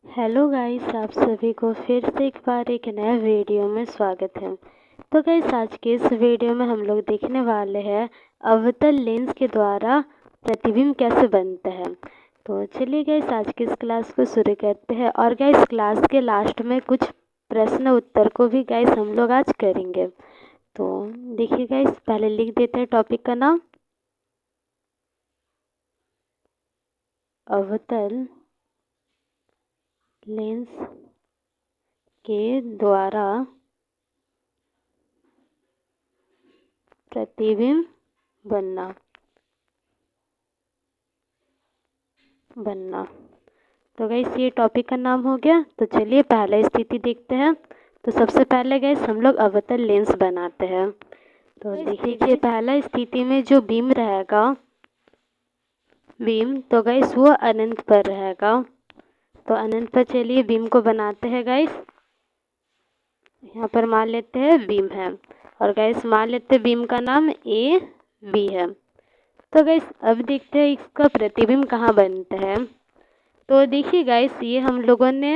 Hello guys, आप सभी को फिर से एक बार एक नए वीडियो में स्वागत है। तो गाइस, आज के इस वीडियो में हम लोग देखने वाले हैं अवतल लेंस के द्वारा प्रतिबिंब कैसे बनता है। तो चलिए गाइस, आज की इस क्लास को शुरू करते हैं। और गाइस, क्लास के लास्ट में कुछ प्रश्न उत्तर को भी गाइस हम लोग आज करेंगे। तो देखिए गाइस, पहले लिख देते हैं टॉपिक का नाम, अवतल लेंस के द्वारा प्रतिबिंब बनना। तो गाइस, ये टॉपिक का नाम हो गया। तो चलिए पहला स्थिति देखते हैं। तो सबसे पहले गाइस हम लोग अवतल लेंस बनाते हैं। तो देखिए कि पहला स्थिति में जो बीम रहेगा, बीम तो गाइस वो अनंत पर रहेगा। तो अनंत पर चलिए बीम को बनाते हैं गाइस। यहाँ पर मान लेते हैं बीम है, और गाइस मान लेते हैं बीम का नाम ए बी है। तो गाइस अब देखते हैं इसका प्रतिबिंब कहाँ बनता है। तो देखिए गाइस, ये हम लोगों ने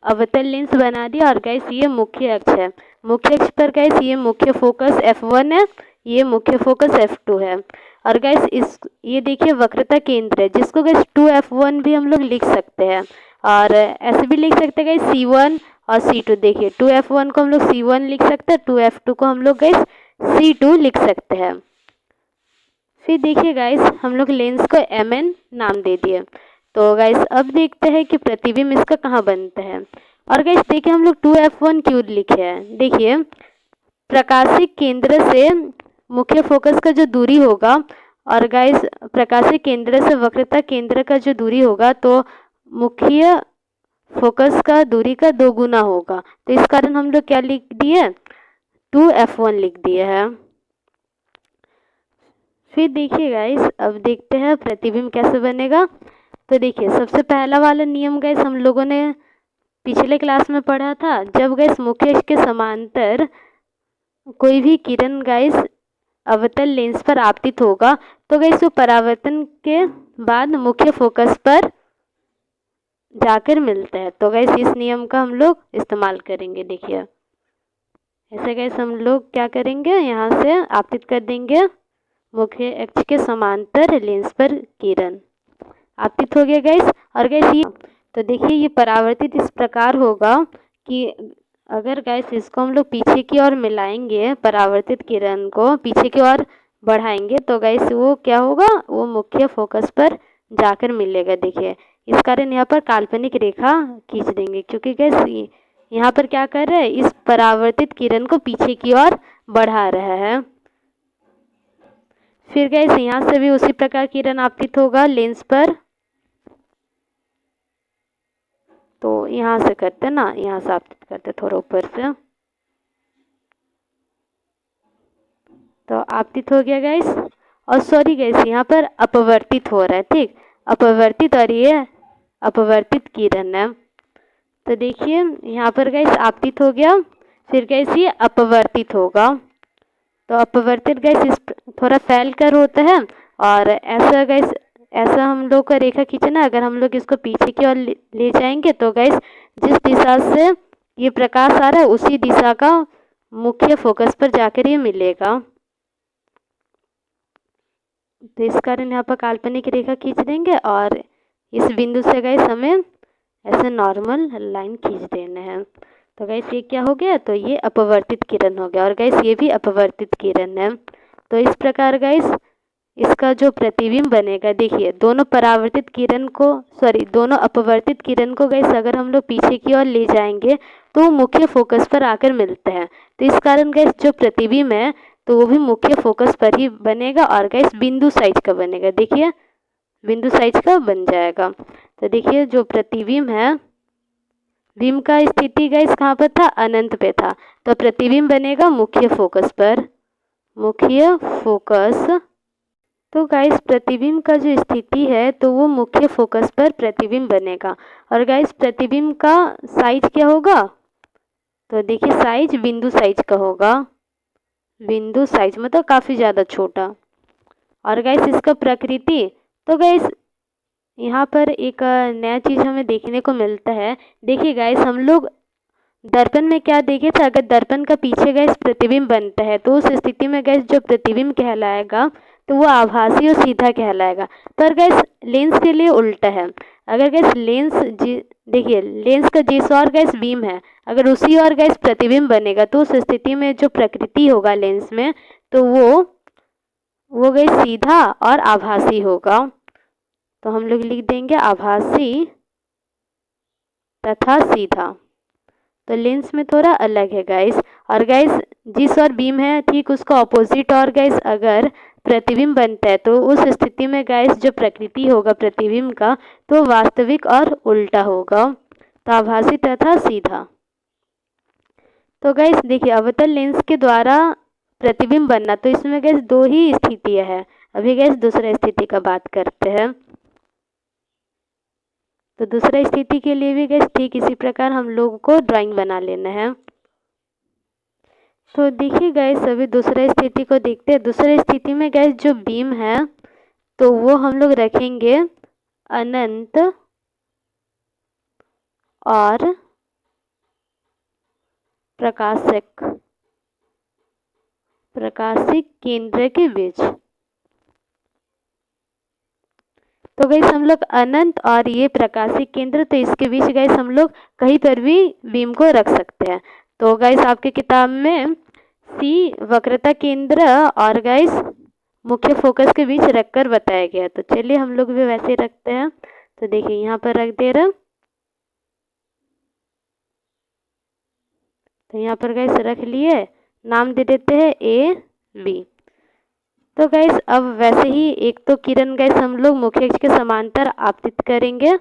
अवतल लेंस बना दिया, और गाइस ये मुख्य अक्ष है। मुख्य अक्ष पर गाइस ये मुख्य फोकस F1 है, ये मुख्य फोकस F2 है। और गाइस ये देखिए वक्रता केंद्र है, जिसको गाइस 2F1 भी हम लोग लिख सकते हैं, और ऐसे भी लिख सकते हैं गाइस C1 और C2। देखिए 2F1 को हम लोग C1 लिख सकते हैं, 2F2 को हम लोग गाइस C2 लिख सकते हैं। फिर देखिए गाइस, हम लोग लेंस को MN नाम दे दिए। तो गाइस अब देखते हैं कि प्रतिबिंब इसका कहाँ बनता है। और गाइस देखिए हम लोग 2F1 क्यों लिखे हैं। देखिए प्रकाशिक केंद्र से मुख्य फोकस का जो दूरी होगा, और गाइस प्रकाशिक केंद्र से वक्रता केंद्र का जो दूरी होगा, तो मुख्य फोकस का दूरी का 2 गुना होगा। तो इस कारण हम लोग क्या लिख दिए, 2F1 लिख दिए हैं। फिर देखिए गाइस, अब देखते हैं प्रतिबिंब कैसे बनेगा। तो देखिए सबसे पहला वाला नियम गाइस हम लोगों ने पिछले क्लास में पढ़ा था। जब गाइस मुख्य अक्ष के समांतर कोई भी किरण गाइस अवतल लेंस पर आपतित होगा, तो गाइस वो परावर्तन के बाद मुख्य फोकस पर जाकर मिलता है। तो गाइस इस नियम का हम लोग इस्तेमाल करेंगे। देखिए ऐसे गाइस हम लोग क्या करेंगे, यहाँ से आपतित कर देंगे मुख्य अक्ष के समांतर लेंस पर किरण। आपतित हो गया गाइस। और गाइस ये तो देखिए ये परावर्तित इस प्रकार होगा कि अगर गाइस इसको हम लोग पीछे की ओर मिलाएंगे, परावर्तित किरण को पीछे की ओर बढ़ाएंगे, तो गाइस वो क्या होगा, वो मुख्य फोकस पर जाकर मिलेगा। देखिए इस कारण यहाँ पर काल्पनिक रेखा खींच देंगे, क्योंकि गाइस यहाँ पर क्या कर रहा है, इस परावर्तित किरण को पीछे की ओर बढ़ा रहा है। फिर गाइस यहाँ से भी उसी प्रकार किरण आपतित होगा लेंस पर। तो यहाँ से करते ना, यहाँ से आपतित करते थोड़ा ऊपर से। तो आपतित हो गया गाइस। और सॉरी गाइस, यहाँ पर अपवर्तित हो रहा है, ठीक, अपवर्तित, और ये अपवर्तित किरण है। तो देखिए यहाँ पर गाइस आपतित हो गया, फिर गाइस ये अपवर्तित होगा। तो अपवर्तित गाइस इस थोड़ा फैल कर होता है, और ऐसा गाइस ऐसा हम लोग का रेखा खींचना। अगर हम लोग इसको पीछे की ओर ले जाएंगे, तो गाइस जिस दिशा से ये प्रकाश आ रहा है, उसी दिशा का मुख्य फोकस पर जाकर ये मिलेगा। तो इस कारण यहाँ पर काल्पनिक रेखा खींच देंगे, और इस बिंदु से गाइस हमें ऐसे नॉर्मल लाइन खींच देना है। तो गाइस ये क्या हो गया, तो ये अपवर्तित किरण हो गया, और गाइस ये भी अपवर्तित किरण है। तो इस प्रकार गाइस इसका जो प्रतिबिंब बनेगा, देखिए दोनों परावर्तित किरण को दोनों अपवर्तित किरण को गाइस अगर हम लोग पीछे की ओर ले जाएंगे, तो वो मुख्य फोकस पर आकर मिलते हैं। तो इस कारण गाइस जो प्रतिबिंब है, तो वो भी मुख्य फोकस पर ही बनेगा, और गाइस बिंदु साइज का बनेगा। देखिए बिंदु साइज का बन जाएगा। तो देखिए जो प्रतिबिंब है, बिंब का स्थिति गाइस कहाँ पर था, अनंत पे था। तो प्रतिबिंब बनेगा मुख्य फोकस पर, मुख्य फोकस। तो गाइस प्रतिबिंब का जो स्थिति है, तो वो मुख्य फोकस पर प्रतिबिंब बनेगा। और गाइस प्रतिबिंब का साइज क्या होगा, तो देखिए साइज बिंदु साइज का होगा। बिंदु साइज मतलब काफ़ी ज़्यादा छोटा। और गाइस इसका प्रकृति, तो गाइस यहाँ पर एक नया चीज़ हमें देखने को मिलता है। देखिए गाइस, हम लोग दर्पण में क्या देखे थे, अगर दर्पण का पीछे गैस प्रतिबिंब बनता है तो उस स्थिति में गैस जो प्रतिबिंब कहलाएगा तो वो आभासी और सीधा कहलाएगा। पर गैस लेंस के लिए उल्टा है। अगर गैस देखिए लेंस का जिस ओर गैस बीम है, अगर उसी ओर गैस प्रतिबिंब बनेगा तो उस स्थिति में जो प्रकृति होगा लेंस में तो वो गैस सीधा और आभासी होगा। तो हम लोग लिख देंगे आभासी तथा सीधा। तो लेंस में थोड़ा अलग है गाइस। और गाइस जिस और बीम है ठीक उसको ऑपोजिट और गाइस अगर प्रतिबिंब बनता है तो उस स्थिति में गाइस जो प्रकृति होगा प्रतिबिंब का तो वास्तविक और उल्टा होगा। तो आभासी तथा सीधा। तो गाइस देखिए अवतल लेंस के द्वारा प्रतिबिंब बनना, तो इसमें गाइस दो ही स्थितियाँ है। अभी गाइस दूसरा स्थिति का बात करते हैं। तो दूसरा स्थिति के लिए भी गैस ठीक इसी प्रकार हम लोग को ड्राइंग बना लेना है। तो देखिए गैस अभी दूसरा स्थिति को देखते हैं। दूसरा स्थिति में गैस जो बीम है तो वो हम लोग रखेंगे अनंत और प्रकाशिक केंद्र के बीच। तो गैस हम लोग अनंत और ये प्रकाशिक केंद्र, तो इसके बीच गैस हम लोग कहीं पर भी बीम को रख सकते हैं। तो गैस आपके किताब में सी वक्रता केंद्र और गैस मुख्य फोकस के बीच रखकर बताया गया। तो चलिए हम लोग भी वैसे रखते हैं। तो देखिए यहाँ पर रख दे रहा, तो यहाँ पर गैस रख लिए, नाम दे देते हैं ए बी। तो गैस अब वैसे ही एक तो किरण गैस हम लोग मुख्य अक्ष के समांतर आपतित करेंगे।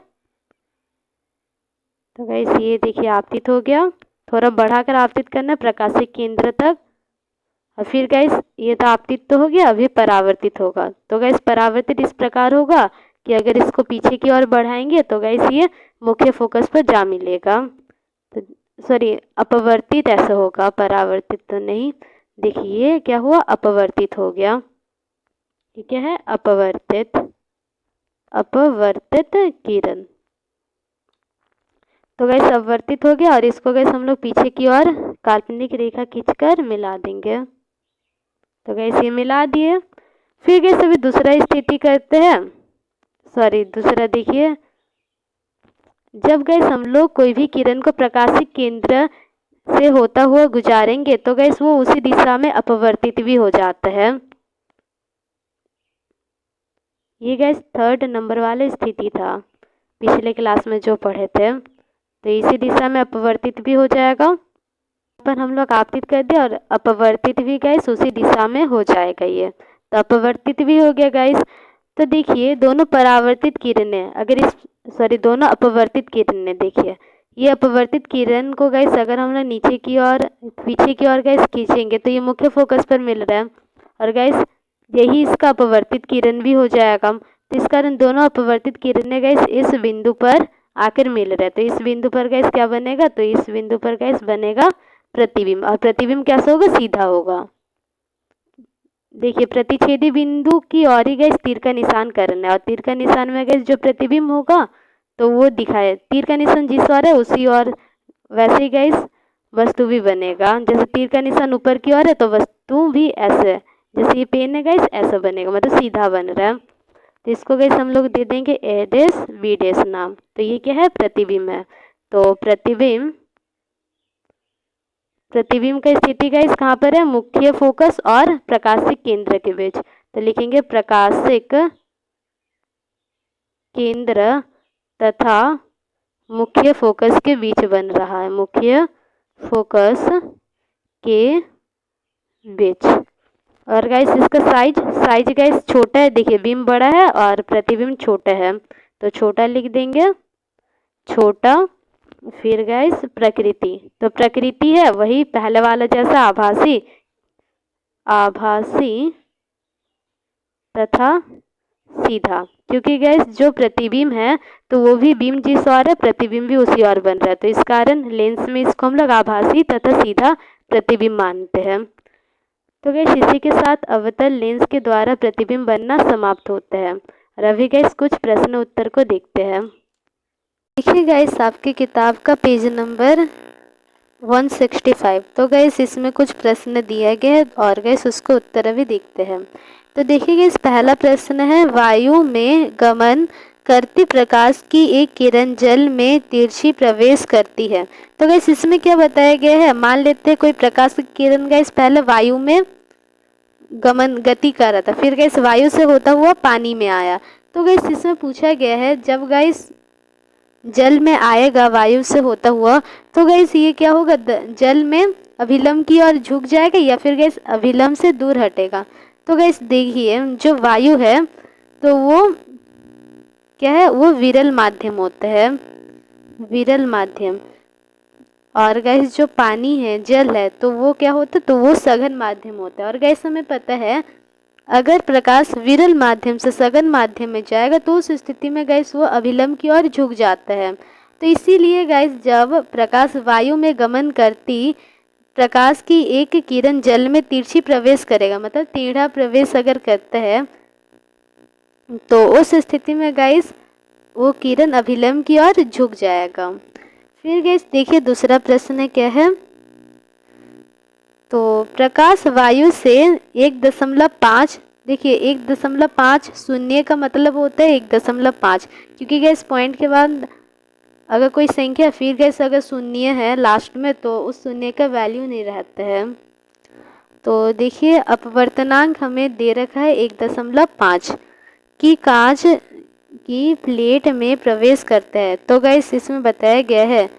तो गैस ये देखिए आपतित हो गया, थोड़ा बढ़ाकर आपतित करना प्रकाशिक केंद्र तक। और फिर गैस ये तो आपतित तो हो गया, अभी परावर्तित होगा। तो गैस परावर्तित इस प्रकार होगा कि अगर इसको पीछे की ओर बढ़ाएंगे तो गैस ये मुख्य फोकस पर जा मिलेगा। तो सॉरी अपवर्तित ऐसा होगा, परावर्तित तो नहीं। देखिए क्या हुआ, अपवर्तित हो गया। ये क्या है, अपवर्तित किरण। तो गैस अपवर्तित हो गया और इसको गैस हम लोग पीछे की ओर काल्पनिक रेखा खींचकर मिला देंगे। तो गैस ये मिला दिए। फिर गैस अभी दूसरा स्थिति करते हैं। सॉरी दूसरा देखिए, जब गैस हम लोग कोई भी किरण को प्रकाशिक केंद्र से होता हुआ गुजारेंगे तो गैस वो उसी दिशा में अपवर्तित भी हो जाता है। ये गैस 3rd नंबर वाला स्थिति था पिछले क्लास में जो पढ़े थे। तो इसी दिशा में अपवर्तित भी हो जाएगा। पर हम लोग आपतित कर दिया और अपवर्तित भी गैस उसी दिशा में हो जाएगा। ये तो अपवर्तित भी हो गया गैस। तो देखिए दोनों परावर्तित किरणें अगर दोनों अपवर्तित किरणें, देखिए ये अपवर्तित किरण को गैस अगर हम लोग नीचे की ओर पीछे की ओर गैस खींचेंगे तो ये मुख्य फोकस पर मिल रहा है और गैस यही इसका अपवर्तित किरण भी हो जाएगा। तो इस कारण दोनों अपवर्तित किरणें गैस इस बिंदु पर आकर मिल रहे हैं। तो इस बिंदु पर गैस क्या बनेगा, तो इस बिंदु पर गैस बनेगा प्रतिबिंब। और प्रतिबिंब कैसा होगा, सीधा होगा। देखिए प्रतिच्छेदी बिंदु की ओर ही गैस तीर का निशान करना है और तीर का निशान में गैस जो प्रतिबिंब होगा तो वो दिखाए, तीर का निशान जिस ओर है उसी ओर वैसे ही गैस वस्तु भी बनेगा। जैसे तीर का निशान ऊपर की ओर है तो वस्तु भी ऐसे, जैसे ये पेन है गैस ऐसा बनेगा, मतलब सीधा बन रहा है। तो इसको गैस हम लोग दे देंगे ए डैश बी डैश नाम। तो ये क्या है, प्रतिबिंब है। तो प्रतिबिंब का स्थिति गैस कहाँ पर है, मुख्य फोकस और प्रकाशिक केंद्र के बीच। तो लिखेंगे प्रकाशिक केंद्र तथा मुख्य फोकस के बीच बन रहा है, मुख्य फोकस के बीच। और गैस इसका साइज गैस छोटा है। देखिए बीम बड़ा है और प्रतिबिंब छोटा है, तो छोटा लिख देंगे, छोटा। फिर गैस प्रकृति, तो प्रकृति है वही पहले वाला जैसा आभासी तथा सीधा। क्योंकि गैस जो प्रतिबिंब है तो वो भी बीम जिस ओर है प्रतिबिंब भी उसी ओर बन रहा है। तो इस कारण लेंस में इसको हम लोग आभासी तथा सीधा प्रतिबिंब मानते हैं। तो गैस इसी के साथ अवतल लेंस के द्वारा प्रतिबिंब बनना समाप्त होता है। और अभी गाइस कुछ प्रश्न उत्तर को देखते हैं। देखिए गाइस आपकी किताब का पेज नंबर 165। तो गाइस इसमें कुछ प्रश्न दिया गया है और गाइस उसको उत्तर अभी देखते हैं। तो देखिए गाइस पहला प्रश्न है, वायु में गमन करती प्रकाश की एक किरण जल में तिरछी प्रवेश करती है। तो गाइस इसमें क्या बताया गया है, मान लेते हैं कोई प्रकाश की किरण गाइस पहले वायु में गमन गति कर रहा था, फिर गैस वायु से होता हुआ पानी में आया। तो गैस इसमें पूछा गया है जब गैस जल में आएगा वायु से होता हुआ, तो गैस ये क्या होगा, जल में अभिलंब की ओर झुक जाएगा या फिर गैस अभिलंब से दूर हटेगा। तो गैस देखिए जो वायु है तो वो क्या है, वो विरल माध्यम होता है, विरल माध्यम। और गैस जो पानी है, जल है, तो वो क्या होता है, तो वो सघन माध्यम होता है। और गैस हमें पता है अगर प्रकाश विरल माध्यम से सघन माध्यम में जाएगा तो उस स्थिति में गैस वो अभिलंब की ओर झुक जाता है। तो इसीलिए गैस जब प्रकाश वायु में गमन करती प्रकाश की एक किरण जल में तिरछी प्रवेश करेगा, मतलब टेढ़ा प्रवेश अगर करता है, तो उस स्थिति में गैस वो किरण अभिलंब की ओर झुक जाएगा। फिर गैस देखिए दूसरा प्रश्न क्या है, तो प्रकाश वायु से 1.5, देखिए 1.5 शून्य का मतलब होता है 1.5, क्योंकि गैस पॉइंट के बाद अगर कोई संख्या फिर गैस अगर शून्य है लास्ट में तो उस शून्य का वैल्यू नहीं रहता है। तो देखिए अपवर्तनांक हमें दे रखा है 1.5 की कांच की प्लेट में प्रवेश करता है। तो गैस इसमें बताया गया है,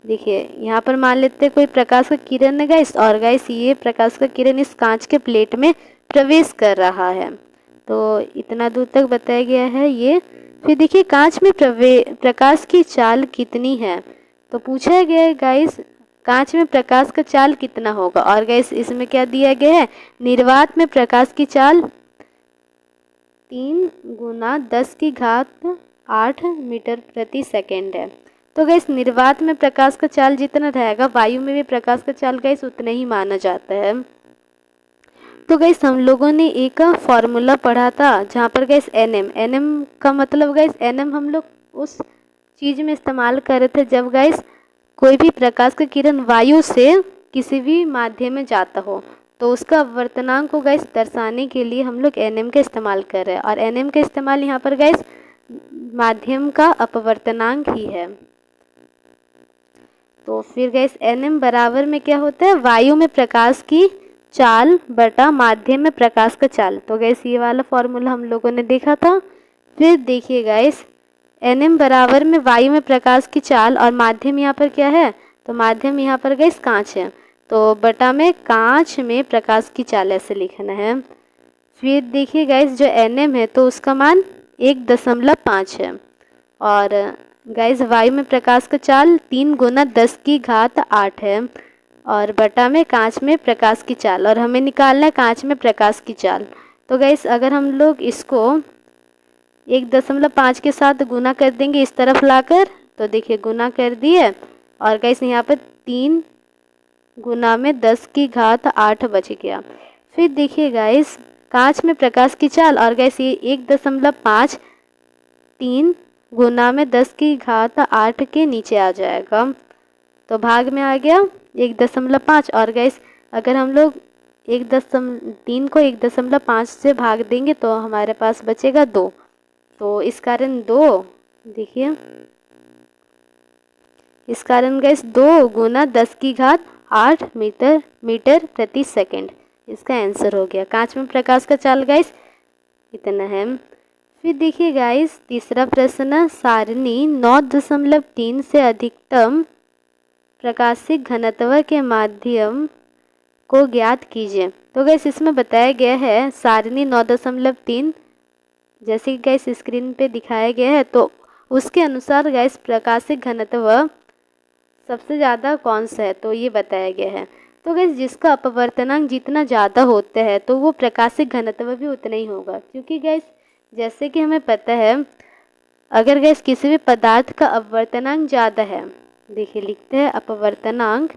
देखिए यहाँ पर मान लेते हैं कोई प्रकाश का किरण है गैस, और गैस ये प्रकाश का किरण इस कांच के प्लेट में प्रवेश कर रहा है। तो इतना दूर तक बताया गया है ये। फिर देखिए कांच में प्रकाश की चाल कितनी है। तो पूछा गया है गैस कांच में प्रकाश का चाल कितना होगा, और गैस इसमें क्या दिया गया है, निर्वात में प्रकाश की चाल 3 × 10⁸ मीटर प्रति सेकेंड है। तो गैस निर्वात में प्रकाश का चाल जितना रहेगा वायु में भी प्रकाश का चाल गैस उतना ही माना जाता है। तो गैस हम लोगों ने एक फॉर्मूला पढ़ा था जहाँ पर गैस एनएम का मतलब गैस एनएम हम लोग उस चीज़ में इस्तेमाल कर रहे थे जब गैस कोई भी प्रकाश का किरण वायु से किसी भी माध्यम में जाता हो, तो उसका अपवर्तनांक को गैस दर्शाने के लिए हम लोग एनएम का इस्तेमाल कर रहे हैं। और एनएम का इस्तेमाल यहाँ पर गैस माध्यम का अपवर्तनांक ही है। तो फिर गैस एनएम बराबर में क्या होता है, वायु में प्रकाश की चाल बटा माध्यम में प्रकाश का चाल। तो गैस ये वाला फॉर्मूला हम लोगों ने देखा था। फिर देखिए गैस एनएम बराबर में वायु में प्रकाश की चाल, और माध्यम यहाँ पर क्या है, तो माध्यम यहाँ पर गैस कांच है, तो बटा में कांच में प्रकाश की चाल ऐसे लिखना है। फिर देखिए गैस जो एनएम है तो उसका मान 1.5 है, और गैस वायु में प्रकाश का चाल 3 × 10⁸ है, और बटा में कांच में प्रकाश की चाल, और हमें निकालना है कांच में प्रकाश की चाल। तो गैस अगर हम लोग इसको 1.5 के साथ गुना कर देंगे इस तरफ लाकर, तो देखिए गुना कर दिए, और गैस यहाँ पर 3 × 10⁸ बच गया। फिर देखिए गैस कांच में प्रकाश की चाल, और गैस ये 1.5 3 × 10⁸ के नीचे आ जाएगा, तो भाग में आ गया 1.5। और गैस अगर हम लोग 3 को 1.5 से भाग देंगे तो हमारे पास बचेगा 2, तो इस कारण 2, देखिए इस कारण गैस 2 × 10⁸ मीटर प्रति सेकेंड इसका आंसर हो गया। कांच में प्रकाश का चाल गैस इतना है। फिर देखिए गाइस तीसरा प्रश्न, सारणी 9.3 से अधिकतम प्रकाशिक घनत्व के माध्यम को ज्ञात कीजिए। तो गैस इसमें बताया गया है सारणी 9.3, जैसे कि गैस स्क्रीन पे दिखाया गया है, तो उसके अनुसार गैस प्रकाशिक घनत्व सबसे ज़्यादा कौन सा है, तो ये बताया गया है। तो गैस जिसका अपवर्तनांक जितना ज़्यादा होता है तो वो प्रकाशिक घनत्व भी उतना ही होगा, क्योंकि गैस जैसे कि हमें पता है अगर गैस किसी भी पदार्थ का अपवर्तनांक ज़्यादा है, देखिए लिखते हैं अपवर्तनांक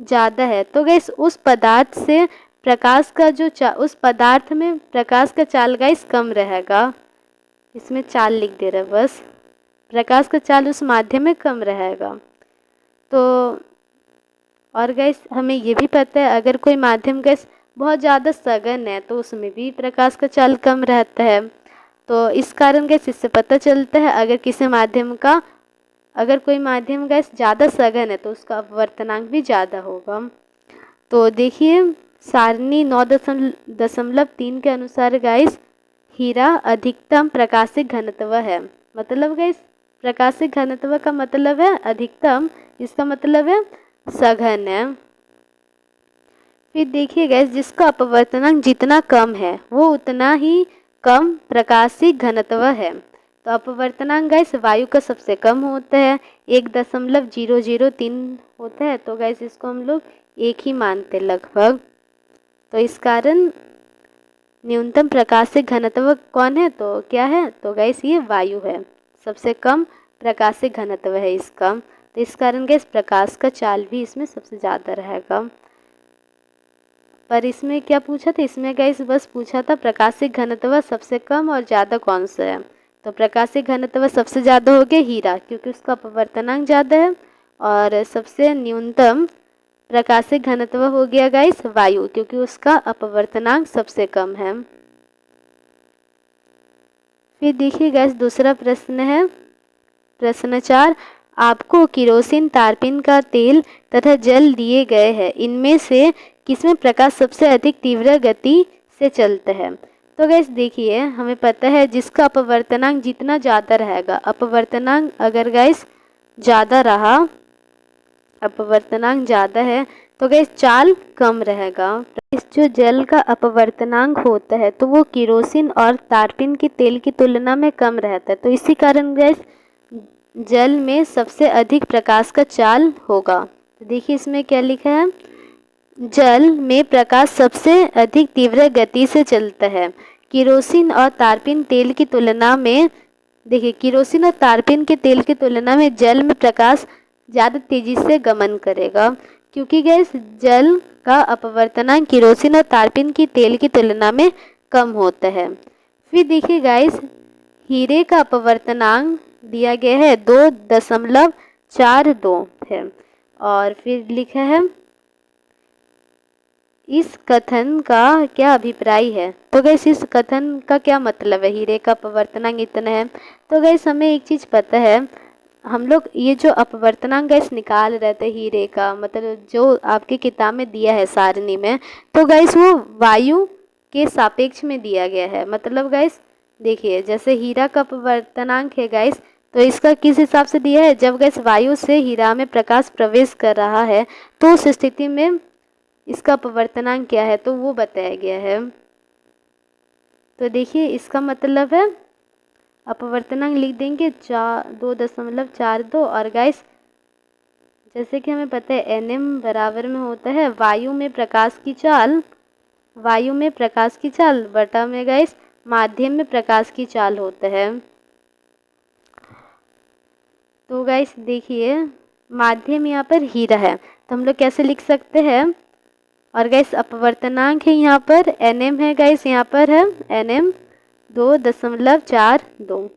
ज़्यादा है, तो गैस उस पदार्थ से प्रकाश का जो उस पदार्थ में प्रकाश का चाल गाइस कम रहेगा। इसमें चाल लिख दे रहा है बस, प्रकाश का चाल उस माध्यम में कम रहेगा। तो और गाइस हमें ये भी पता है अगर कोई माध्यम गाइस बहुत ज़्यादा सघन है तो उसमें भी प्रकाश का चाल कम रहता है। तो इस कारण गाइस इससे पता चलता है अगर कोई माध्यम गाइस ज़्यादा सघन है तो उसका अपवर्तनांक भी ज़्यादा होगा। तो देखिए सारणी 9.3 के अनुसार गाइस हीरा अधिकतम प्रकाशिक घनत्व है। मतलब गाइस प्रकाशिक घनत्व का मतलब है अधिकतम, इसका मतलब है सघन है। फिर देखिए गाइस जिसका अपवर्तनांक जितना कम है वो उतना ही कम प्रकाशिक घनत्व है। तो अपवर्तनांक गाइस वायु का सबसे कम होता है, 1.003 होता है। तो गाइस इसको हम लोग एक ही मानते लगभग। तो इस कारण न्यूनतम प्रकाशिक घनत्व कौन है, तो क्या है, तो गाइस ये वायु है, सबसे कम प्रकाशिक घनत्व है इसका। तो इस कारण गाइस प्रकाश का चाल भी इसमें सबसे ज़्यादा रहेगा। पर इसमें क्या पूछा था, इसमें गाइस बस पूछा था प्रकाशिक घनत्व सबसे कम और ज़्यादा कौन सा है। तो प्रकाशिक घनत्व सबसे ज़्यादा हो गया हीरा क्योंकि उसका अपवर्तनांक ज़्यादा है, और सबसे न्यूनतम प्रकाशिक घनत्व हो गया गाइस वायु क्योंकि उसका अपवर्तनांक सबसे कम है। फिर देखिए गाइस दूसरा प्रश्न है, प्रश्न 4, आपको किरोसिन, तारपीन का तेल तथा जल दिए गए हैं, इनमें से किसमें प्रकाश सबसे अधिक तीव्र गति से चलता है। तो गाइस देखिए हमें पता है जिसका अपवर्तनांक जितना ज़्यादा रहेगा, अपवर्तनांक अगर गाइस ज़्यादा रहा, अपवर्तनांक ज़्यादा है तो गाइस चाल कम रहेगा। इस जो जल का अपवर्तनांक होता है तो वो किरोसिन और तारपीन के तेल की तुलना में कम रहता है। तो इसी कारण गाइस जल में सबसे अधिक प्रकाश का चाल होगा। तो देखिए इसमें क्या लिखा है, जल में प्रकाश सबसे अधिक तीव्र गति से चलता है। किरोसिन और तारपीन तेल की तुलना में, देखिए किरोसिन और तारपीन के तेल की तुलना में जल में प्रकाश ज़्यादा तेजी से गमन करेगा क्योंकि गैस जल का अपवर्तनांक किरोसिन और तारपीन की तेल की तुलना में कम होता है। फिर देखिए गाइस हीरे का अपवर्तनांक दिया गया है 2.42 है। और फिर लिखा है इस कथन का क्या अभिप्राय है। तो गैस इस कथन का क्या मतलब है, हीरे का अपवर्तनांक इतना है। तो गैस हमें एक चीज़ पता है, हम लोग ये जो अपवर्तनांक गैस निकाल रहे थे हीरे का, मतलब जो आपकी किताब में दिया है सारणी में, तो गैस वो वायु के सापेक्ष में दिया गया है। मतलब गैस देखिए जैसे हीरा का अपवर्तनांक है गैस, तो इसका किस हिसाब से दिया है, जब गैस वायु से हीरा में प्रकाश प्रवेश कर रहा है तो उस स्थिति में इसका अपवर्तनांक क्या है, तो वो बताया गया है। तो देखिए इसका मतलब है अपवर्तनांक लिख देंगे 2.42 और गाइस जैसे कि हमें पता है NM बराबर में होता है वायु में प्रकाश की चाल बटा में गाइस माध्यम में प्रकाश की चाल होता है। तो गाइस देखिए माध्यम यहाँ पर हीरा है तो हम लोग कैसे लिख सकते हैं, और गाइस अपवर्तनांक है यहाँ पर NM है गाइस, यहाँ पर है NM 2.42।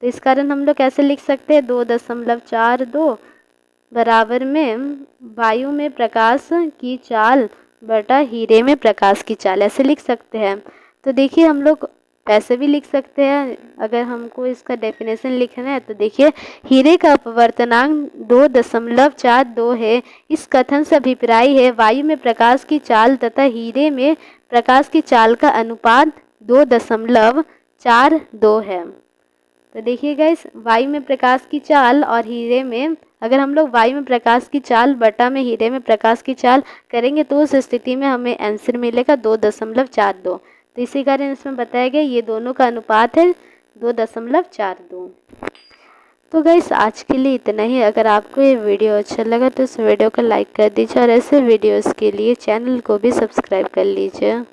तो इस कारण हम लोग कैसे लिख सकते हैं 2.42 बराबर में वायु में प्रकाश की चाल बटा हीरे में प्रकाश की चाल, ऐसे लिख सकते हैं। तो देखिए हम लोग ऐसे भी लिख सकते हैं, अगर हमको इसका डेफिनेशन लिखना है तो देखिए हीरे का अपवर्तनांक 2.42 है। इस कथन से अभिप्राय है वायु में प्रकाश की चाल तथा हीरे में प्रकाश की चाल का अनुपात 2.42 है। तो देखिए गाइस वायु में प्रकाश की चाल और हीरे में, अगर हम लोग वायु में प्रकाश की चाल बटा में हीरे में प्रकाश की चाल करेंगे तो उस स्थिति में हमें आंसर मिलेगा 2.42। तो इसी कारण इसमें बताया गया ये दोनों का अनुपात है 2.42। तो गाइस आज के लिए इतना ही। अगर आपको ये वीडियो अच्छा लगा तो इस वीडियो को लाइक कर दीजिए और ऐसे वीडियोस के लिए चैनल को भी सब्सक्राइब कर लीजिए।